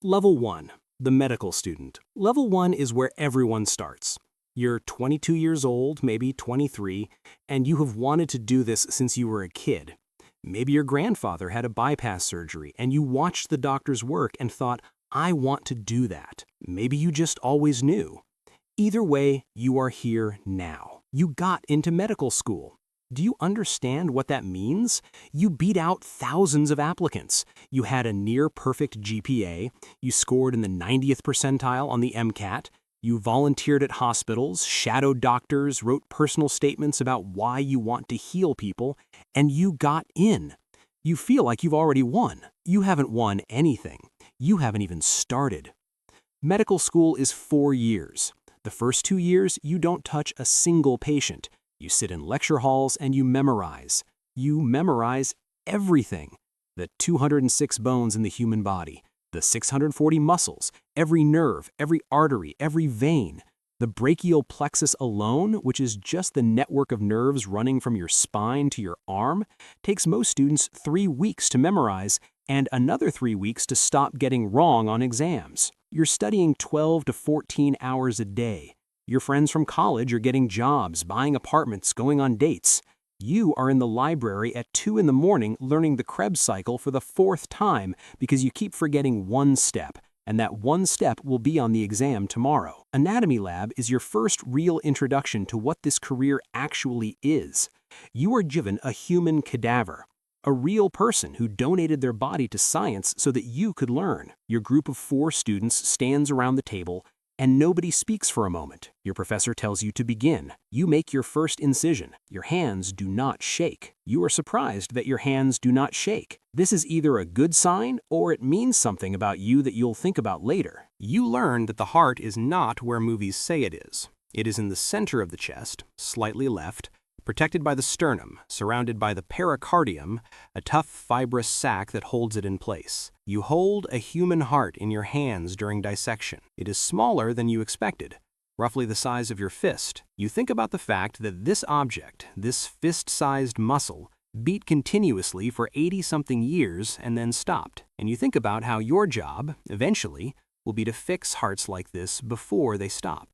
Level 1, the medical student. Level 1 is where everyone starts. You're 22 years old, maybe 23, and you have wanted to do this since you were a kid. Maybe your grandfather had a bypass surgery and you watched the doctor's work and thought, I want to do that. Maybe you just always knew. Either way, you are here now. You got into medical school. Do you understand what that means? You beat out thousands of applicants. You had a near-perfect GPA. You scored in the 90th percentile on the MCAT. You volunteered at hospitals, shadowed doctors, wrote personal statements about why you want to heal people, and you got in. You feel like you've already won. You haven't won anything. You haven't even started. Medical school is 4 years. The first 2 years, you don't touch a single patient. You sit in lecture halls and you memorize. You memorize everything. The 206 bones in the human body, the 640 muscles, every nerve, every artery, every vein. The brachial plexus alone, which is just the network of nerves running from your spine to your arm, takes most students 3 weeks to memorize and another 3 weeks to stop getting wrong on exams. You're studying 12 to 14 hours a day. Your friends from college are getting jobs, buying apartments, going on dates. You are in the library at 2 in the morning learning the Krebs cycle for the 4th time because you keep forgetting one step, and that one step will be on the exam tomorrow. Anatomy lab is your first real introduction to what this career actually is. You are given a human cadaver, a real person who donated their body to science so that you could learn. Your group of 4 students stands around the table, and nobody speaks for a moment. Your professor tells you to begin. You make your first incision. Your hands do not shake. You are surprised that your hands do not shake. This is either a good sign or it means something about you that you'll think about later. You learn that the heart is not where movies say it is. It is in the center of the chest, slightly left, protected by the sternum, surrounded by the pericardium, a tough fibrous sac that holds it in place. You hold a human heart in your hands during dissection. It is smaller than you expected, roughly the size of your fist. You think about the fact that this object, this fist-sized muscle, beat continuously for 80-something years and then stopped. And you think about how your job, eventually, will be to fix hearts like this before they stop.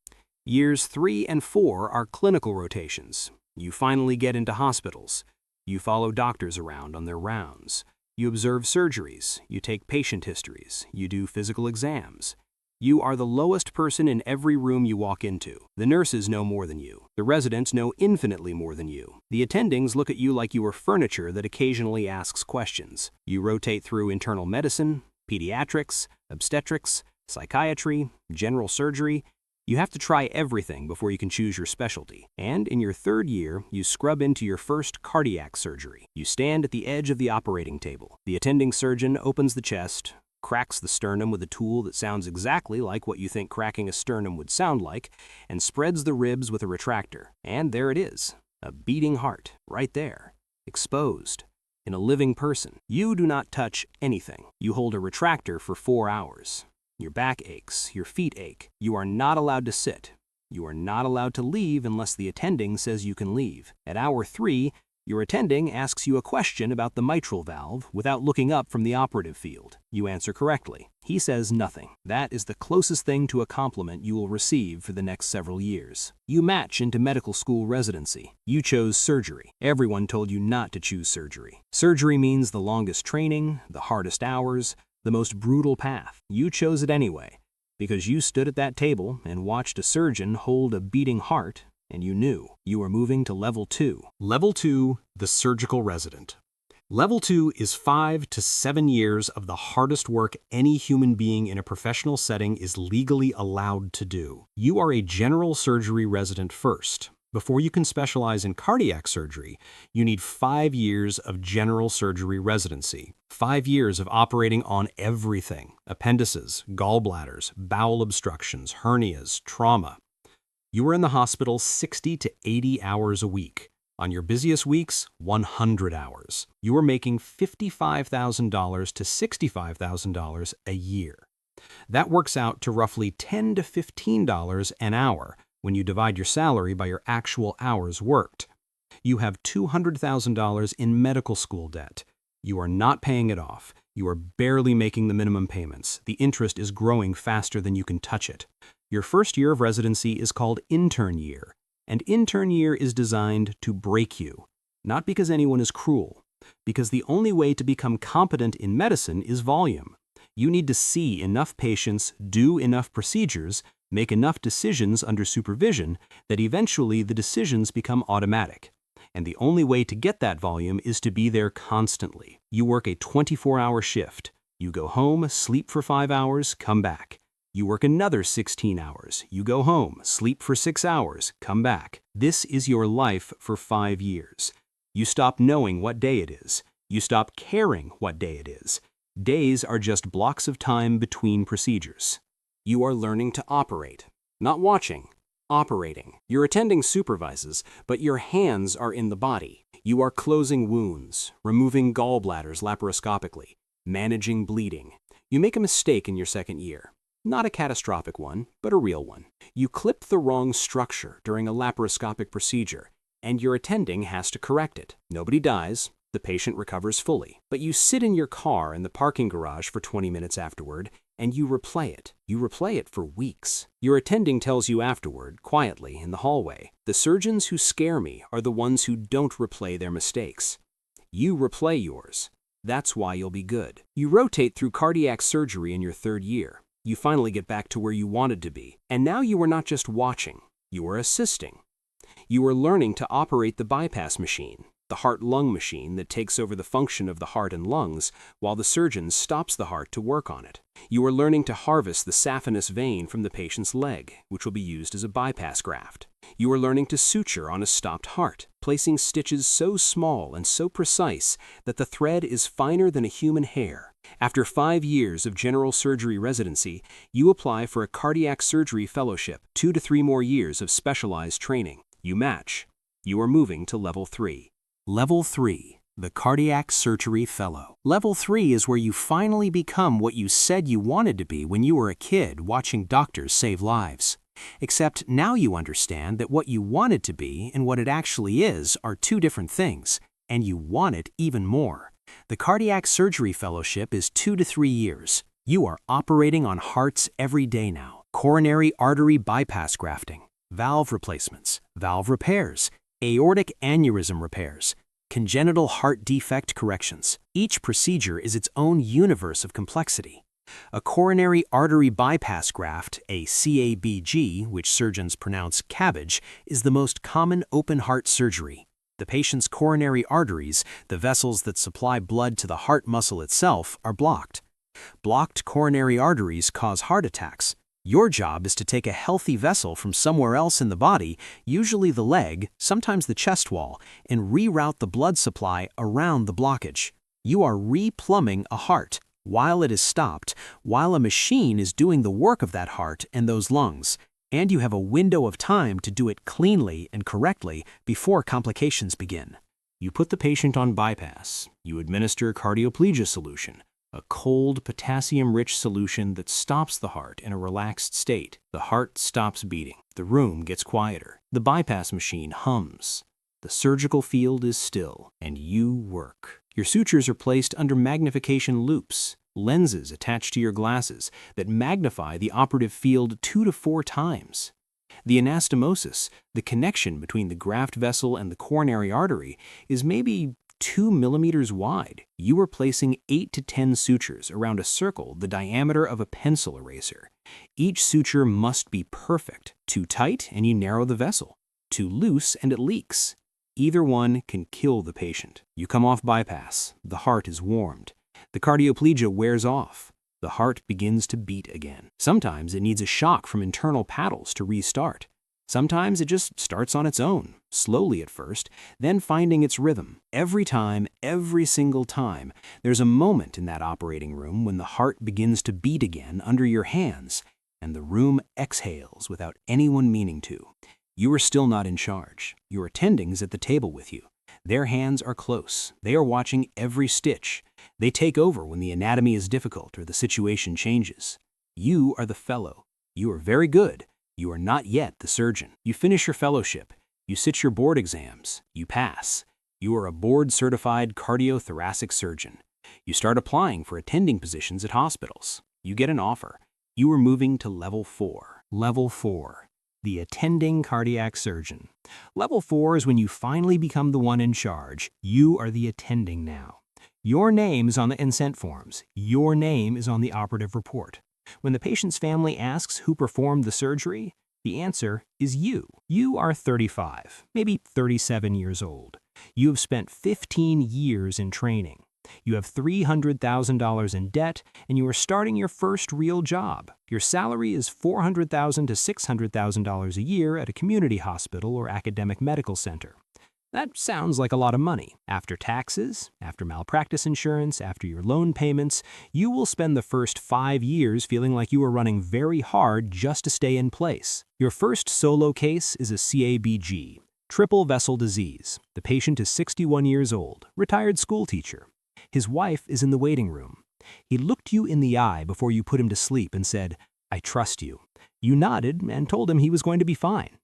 Years 3 and 4 are clinical rotations. You finally get into hospitals. You follow doctors around on their rounds. You observe surgeries. You take patient histories. You do physical exams. You are the lowest person in every room you walk into. The nurses know more than you. The residents know infinitely more than you. The attendings look at you like you are furniture that occasionally asks questions. You rotate through internal medicine, pediatrics, obstetrics, psychiatry, general surgery. You have to try everything before you can choose your specialty. And in your 3rd year, you scrub into your first cardiac surgery. You stand at the edge of the operating table. The attending surgeon opens the chest, cracks the sternum with a tool that sounds exactly like what you think cracking a sternum would sound like, and spreads the ribs with a retractor. And there it is, a beating heart, right there, exposed, in a living person. You do not touch anything. You hold a retractor for 4 hours. Your back aches, your feet ache. You are not allowed to sit. You are not allowed to leave unless the attending says you can leave. At hour 3, your attending asks you a question about the mitral valve without looking up from the operative field. You answer correctly. He says nothing. That is the closest thing to a compliment you will receive for the next several years. You match into medical school residency. You chose surgery. Everyone told you not to choose surgery. Surgery means the longest training, the hardest hours, the most brutal path. You chose it anyway, because you stood at that table and watched a surgeon hold a beating heart, and you knew you were moving to Level 2. Level 2, the surgical resident. Level 2 is 5 to 7 years of the hardest work any human being in a professional setting is legally allowed to do. You are a general surgery resident first. Before you can specialize in cardiac surgery, you need 5 years of general surgery residency. 5 years of operating on everything: appendices, gallbladders, bowel obstructions, hernias, trauma. You are in the hospital 60 to 80 hours a week. On your busiest weeks, 100 hours. You are making $55,000 to $65,000 a year. That works out to roughly $10 to $15 an hour when you divide your salary by your actual hours worked. You have $200,000 in medical school debt. You are not paying it off. You are barely making the minimum payments. The interest is growing faster than you can touch it. Your first year of residency is called intern year, and intern year is designed to break you. Not because anyone is cruel, because the only way to become competent in medicine is volume. You need to see enough patients, do enough procedures, make enough decisions under supervision that eventually the decisions become automatic. And the only way to get that volume is to be there constantly. You work a 24-hour shift. You go home, sleep for 5 hours, come back. You work another 16 hours. You go home, sleep for 6 hours, come back. This is your life for 5 years. You stop knowing what day it is. You stop caring what day it is. Days are just blocks of time between procedures. You are learning to operate, not watching, operating. Your attending supervises, but your hands are in the body. You are closing wounds, removing gallbladders laparoscopically, managing bleeding. You make a mistake in your second year. Not a catastrophic one, but a real one. You clip the wrong structure during a laparoscopic procedure, and your attending has to correct it. Nobody dies. The patient recovers fully. But you sit in your car in the parking garage for 20 minutes afterward, and you replay it. You replay it for weeks. Your attending tells you afterward, quietly, in the hallway, "The surgeons who scare me are the ones who don't replay their mistakes." You replay yours. That's why you'll be good. You rotate through cardiac surgery in your third year. You finally get back to where you wanted to be. And now you are not just watching, you are assisting. You are learning to operate the bypass machine, the heart-lung machine that takes over the function of the heart and lungs while the surgeon stops the heart to work on it. You are learning to harvest the saphenous vein from the patient's leg, which will be used as a bypass graft. You are learning to suture on a stopped heart, placing stitches so small and so precise that the thread is finer than a human hair. After 5 years of general surgery residency, you apply for a cardiac surgery fellowship, 2 to 3 more years of specialized training. You match. You are moving to Level 3. Level 3, the Cardiac Surgery Fellow. Level 3 is where you finally become what you said you wanted to be when you were a kid watching doctors save lives. Except now you understand that what you wanted to be and what it actually is are 2 different things, and you want it even more. The Cardiac Surgery Fellowship is 2 to 3 years. You are operating on hearts every day now. Coronary artery bypass grafting, valve replacements, valve repairs, aortic aneurysm repairs, congenital heart defect corrections. Each procedure is its own universe of complexity. A coronary artery bypass graft, a CABG, which surgeons pronounce cabbage, is the most common open heart surgery. The patient's coronary arteries, the vessels that supply blood to the heart muscle itself, are blocked. Blocked coronary arteries cause heart attacks. Your job is to take a healthy vessel from somewhere else in the body, usually the leg, sometimes the chest wall, and reroute the blood supply around the blockage. You are replumbing a heart while it is stopped, while a machine is doing the work of that heart and those lungs. And you have a window of time to do it cleanly and correctly before complications begin. You put the patient on bypass. You administer cardioplegia solution, a cold, potassium-rich solution that stops the heart in a relaxed state. The heart stops beating. The room gets quieter. The bypass machine hums. The surgical field is still, and you work. Your sutures are placed under magnification loupes, lenses attached to your glasses that magnify the operative field 2 to 4 times. The anastomosis, the connection between the graft vessel and the coronary artery, is maybe 2 millimeters wide. You are placing 8 to 10 sutures around a circle the diameter of a pencil eraser. Each suture must be perfect. Too tight and you narrow the vessel. Too loose and it leaks. Either one can kill the patient. You come off bypass. The heart is warmed. The cardioplegia wears off. The heart begins to beat again. Sometimes it needs a shock from internal paddles to restart. Sometimes it just starts on its own, slowly at first, then finding its rhythm. Every time, every single time, there's a moment in that operating room when the heart begins to beat again under your hands, and the room exhales without anyone meaning to. You are still not in charge. Your attending is at the table with you. Their hands are close. They are watching every stitch. They take over when the anatomy is difficult or the situation changes. You are the fellow. You are very good. You are not yet the surgeon. You finish your fellowship. You sit your board exams. You pass. You are a board-certified cardiothoracic surgeon. You start applying for attending positions at hospitals. You get an offer. You are moving to Level 4. Level 4. The attending cardiac surgeon. Level 4 is when you finally become the one in charge. You are the attending now. Your name is on the consent forms. Your name is on the operative report. When the patient's family asks who performed the surgery, the answer is you. You are 35, maybe 37 years old. You have spent 15 years in training. You have $300,000 in debt, and you are starting your first real job. Your salary is $400,000 to $600,000 a year at a community hospital or academic medical center. That sounds like a lot of money. After taxes, after malpractice insurance, after your loan payments, you will spend the first 5 years feeling like you are running very hard just to stay in place. Your first solo case is a CABG, triple vessel disease. The patient is 61 years old, retired school teacher. His wife is in the waiting room. He looked you in the eye before you put him to sleep and said, "I trust you." You nodded and told him he was going to be fine.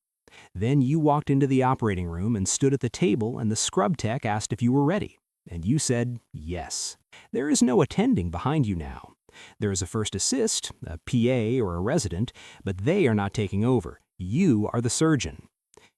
Then you walked into the operating room and stood at the table, and the scrub tech asked if you were ready. And you said yes. There is no attending behind you now. There is a first assist, a PA or a resident, but they are not taking over. You are the surgeon.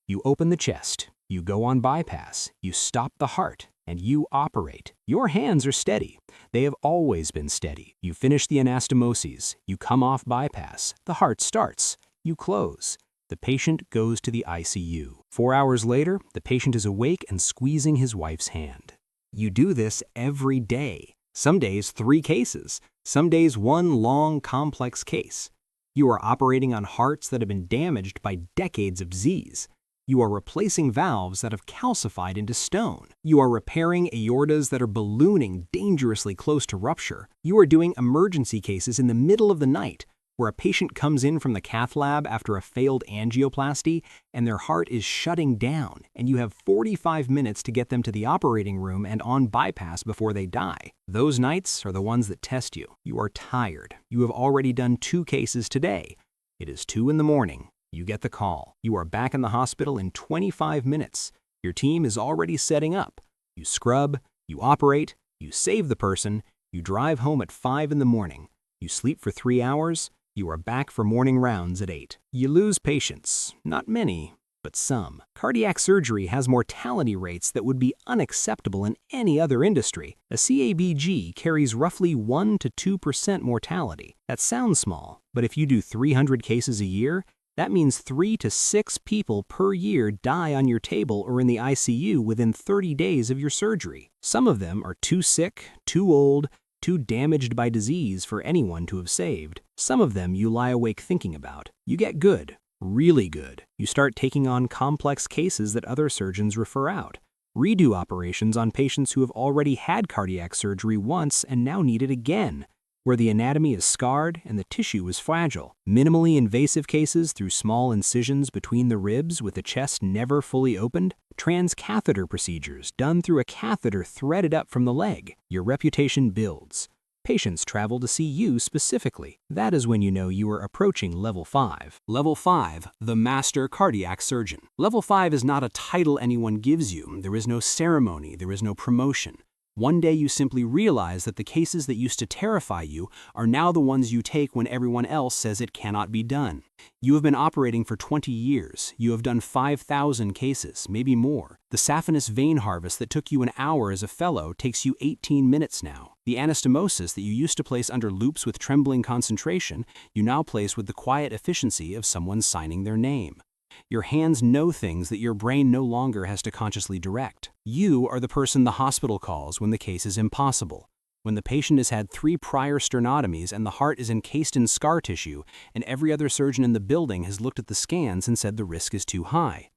You open the chest. You go on bypass. You stop the heart. And you operate. Your hands are steady. They have always been steady. You finish the anastomoses. You come off bypass. The heart starts. You close. The patient goes to the ICU. 4 hours later, the patient is awake and squeezing his wife's hand. You do this every day. Some days 3 cases. Some days 1 long, complex case. You are operating on hearts that have been damaged by decades of disease. You are replacing valves that have calcified into stone. You are repairing aortas that are ballooning dangerously close to rupture. You are doing emergency cases in the middle of the night, where a patient comes in from the cath lab after a failed angioplasty and their heart is shutting down, and you have 45 minutes to get them to the operating room and on bypass before they die. Those nights are the ones that test you. You are tired. You have already done 2 cases today. It is 2 in the morning. You get the call. You are back in the hospital in 25 minutes. Your team is already setting up. You scrub, you operate, you save the person, you drive home at 5 in the morning. You sleep for 3 hours. You are back for morning rounds at 8. You lose patients. Not many, but some. Cardiac surgery has mortality rates that would be unacceptable in any other industry. A CABG carries roughly 1 to 2% mortality. That sounds small, but if you do 300 cases a year, that means 3 to 6 people per year die on your table or in the ICU within 30 days of your surgery. Some of them are too sick, too old, too damaged by disease for anyone to have saved. Some of them you lie awake thinking about. You get good, really good. You start taking on complex cases that other surgeons refer out. Redo operations on patients who have already had cardiac surgery once and now need it again, where the anatomy is scarred and the tissue is fragile. Minimally invasive cases through small incisions between the ribs with the chest never fully opened. Transcatheter procedures done through a catheter threaded up from the leg. Your reputation builds. Patients travel to see you specifically. That is when you know you are approaching Level 5. Level 5, the Master Cardiac Surgeon. Level 5 is not a title anyone gives you. There is no ceremony. There is no promotion. One day you simply realize that the cases that used to terrify you are now the ones you take when everyone else says it cannot be done. You have been operating for 20 years. You have done 5,000 cases, maybe more. The saphenous vein harvest that took you an hour as a fellow takes you 18 minutes now. The anastomosis that you used to place under loops with trembling concentration, you now place with the quiet efficiency of someone signing their name. Your hands know things that your brain no longer has to consciously direct. You are the person the hospital calls when the case is impossible. When the patient has had 3 prior sternotomies and the heart is encased in scar tissue, and every other surgeon in the building has looked at the scans and said the risk is too high.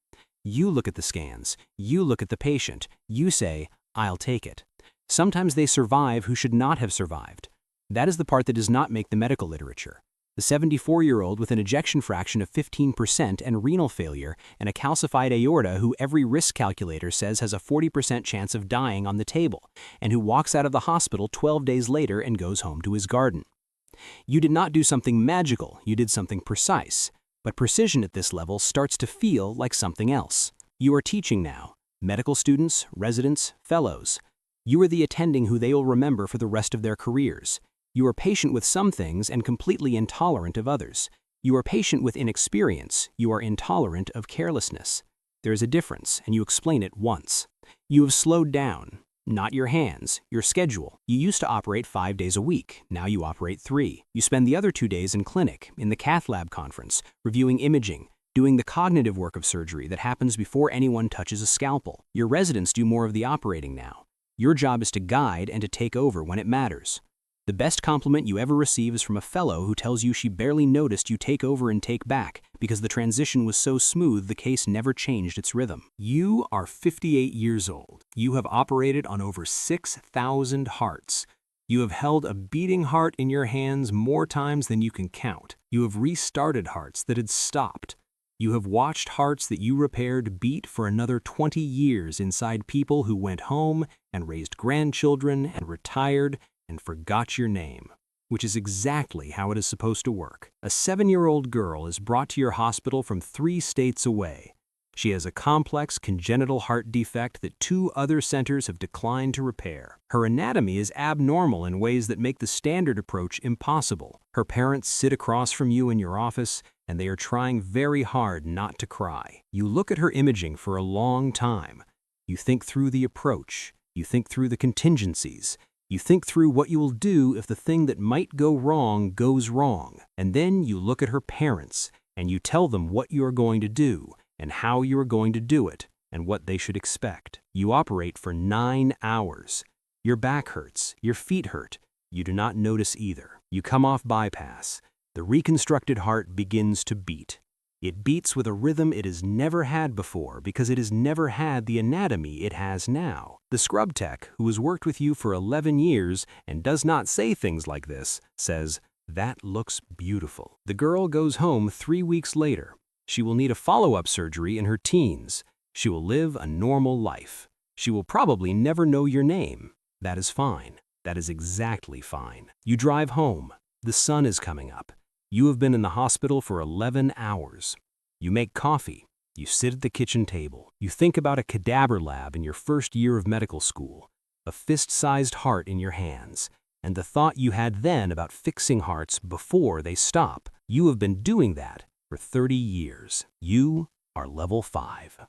You look at the scans. You look at the patient. You say, "I'll take it." Sometimes they survive who should not have survived. That is the part that does not make the medical literature. The 74-year-old with an ejection fraction of 15% and renal failure and a calcified aorta who every risk calculator says has a 40% chance of dying on the table, and who walks out of the hospital 12 days later and goes home to his garden. You did not do something magical, you did something precise, but precision at this level starts to feel like something else. You are teaching now. Medical students, residents, fellows. You are the attending who they'll remember for the rest of their careers. You are patient with some things and completely intolerant of others. You are patient with inexperience. You are intolerant of carelessness. There is a difference, and you explain it once. You have slowed down. Not your hands, your schedule. You used to operate 5 days a week. Now you operate 3. You spend the other 2 days in clinic, in the cath lab conference, reviewing imaging, doing the cognitive work of surgery that happens before anyone touches a scalpel. Your residents do more of the operating now. Your job is to guide and to take over when it matters. The best compliment you ever receive is from a fellow who tells you she barely noticed you take over and take back because the transition was so smooth the case never changed its rhythm. You are 58 years old. You have operated on over 6,000 hearts. You have held a beating heart in your hands more times than you can count. You have restarted hearts that had stopped. You have watched hearts that you repaired beat for another 20 years inside people who went home and raised grandchildren and retired and forgot your name, which is exactly how it is supposed to work. A 7-year-old girl is brought to your hospital from 3 states away. She has a complex congenital heart defect that 2 other centers have declined to repair. Her anatomy is abnormal in ways that make the standard approach impossible. Her parents sit across from you in your office, and they are trying very hard not to cry. You look at her imaging for a long time. You think through the approach. You think through the contingencies. You think through what you will do if the thing that might go wrong goes wrong. And then you look at her parents, and you tell them what you are going to do, and how you are going to do it, and what they should expect. You operate for 9 hours. Your back hurts, your feet hurt. You do not notice either. You come off bypass. The reconstructed heart begins to beat. It beats with a rhythm it has never had before because it has never had the anatomy it has now. The scrub tech, who has worked with you for 11 years and does not say things like this, says, "That looks beautiful." The girl goes home 3 weeks later. She will need a follow-up surgery in her teens. She will live a normal life. She will probably never know your name. That is fine. That is exactly fine. You drive home. The sun is coming up. You have been in the hospital for 11 hours. You make coffee. You sit at the kitchen table. You think about a cadaver lab in your first year of medical school, a fist-sized heart in your hands, and the thought you had then about fixing hearts before they stop. You have been doing that for 30 years. You are level 5.